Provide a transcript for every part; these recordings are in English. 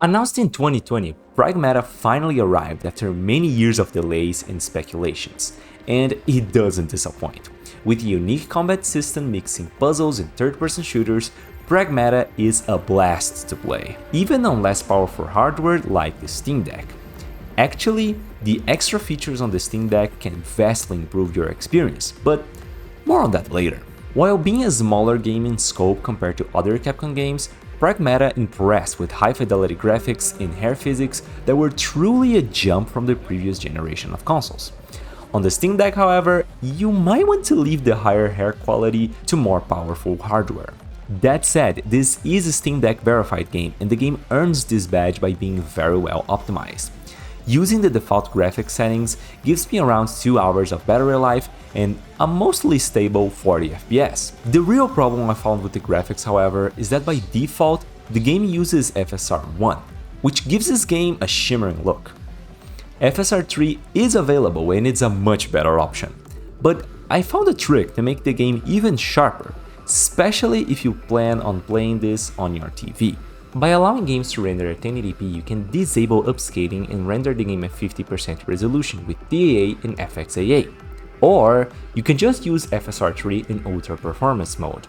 Announced in 2020, PRAGMATA finally arrived after many years of delays and speculations, and it doesn't disappoint. With a unique combat system mixing puzzles and third-person shooters, PRAGMATA is a blast to play, even on less powerful hardware like the Steam Deck. Actually, the extra features on the Steam Deck can vastly improve your experience, but more on that later. While being a smaller game in scope compared to other Capcom games, PRAGMATA impressed with high-fidelity graphics and hair physics that were truly a jump from the previous generation of consoles. On the Steam Deck, however, you might want to leave the higher hair quality to more powerful hardware. That said, this is a Steam Deck verified game, and the game earns this badge by being very well optimized. Using the default graphics settings gives me around 2 hours of battery life and a mostly stable 40 FPS. The real problem I found with the graphics, however, is that by default, the game uses FSR 1, which gives this game a shimmering look. FSR 3 is available and it's a much better option, but I found a trick to make the game even sharper, especially if you plan on playing this on your TV. By allowing games to render at 1080p, you can disable upscaling and render the game at 50% resolution with PAA and FXAA. Or you can just use FSR 3 in Ultra Performance mode,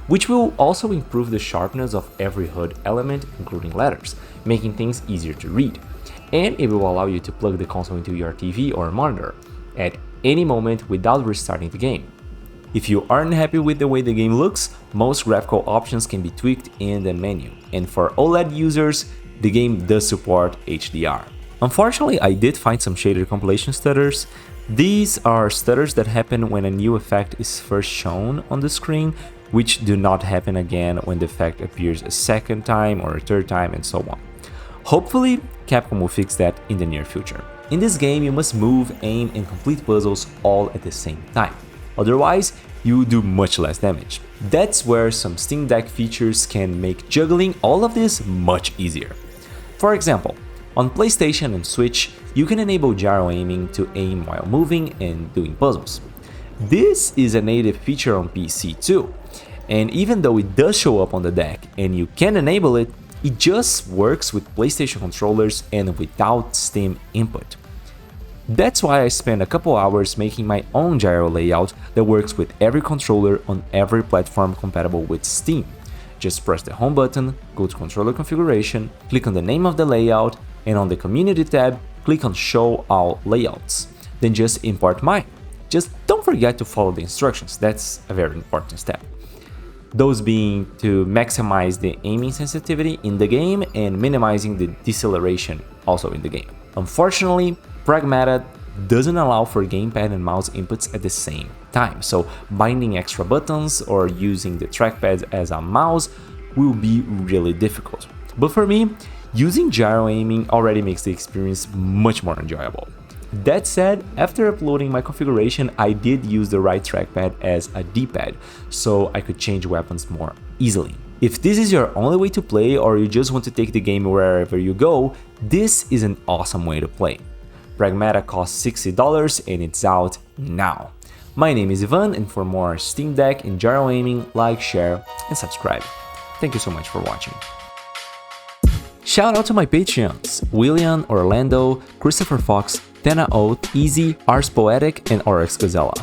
which will also improve the sharpness of every HUD element, including letters, making things easier to read. And it will allow you to plug the console into your TV or monitor at any moment without restarting the game. If you aren't happy with the way the game looks, most graphical options can be tweaked in the menu, and for OLED users, the game does support HDR. Unfortunately, I did find some shader compilation stutters. These are stutters that happen when a new effect is first shown on the screen, which do not happen again when the effect appears a second time or a third time and so on. Hopefully, Capcom will fix that in the near future. In this game, you must move, aim, and complete puzzles all at the same time. Otherwise, you will do much less damage. That's where some Steam Deck features can make juggling all of this much easier. For example, on PlayStation and Switch, you can enable gyro aiming to aim while moving and doing puzzles. This is a native feature on PC too, and even though it does show up on the deck and you can enable it, it just works with PlayStation controllers and without Steam input. That's why I spent a couple hours making my own gyro layout that works with every controller on every platform compatible with Steam. Just press the home button, go to controller configuration, click on the name of the layout, and on the community tab, click on show all layouts. Then just import mine. Just don't forget to follow the instructions, that's a very important step. Those being to maximize the aiming sensitivity in the game and minimizing the deceleration also in the game. Unfortunately, PRAGMATA doesn't allow for gamepad and mouse inputs at the same time, so binding extra buttons or using the trackpad as a mouse will be really difficult. But for me, using gyro aiming already makes the experience much more enjoyable. That said, after uploading my configuration, I did use the right trackpad as a D-pad, so I could change weapons more easily. If this is your only way to play or you just want to take the game wherever you go, this is an awesome way to play. PRAGMATA costs $60 and it's out now. My name is Ivan, and for more Steam Deck and gyro aiming, like, share, and subscribe. Thank you so much for watching. Shout out to my Patreons, William, Orlando, Christopher Fox, Tena Oath, Easy, Ars Poetic, and Oryx Gazella.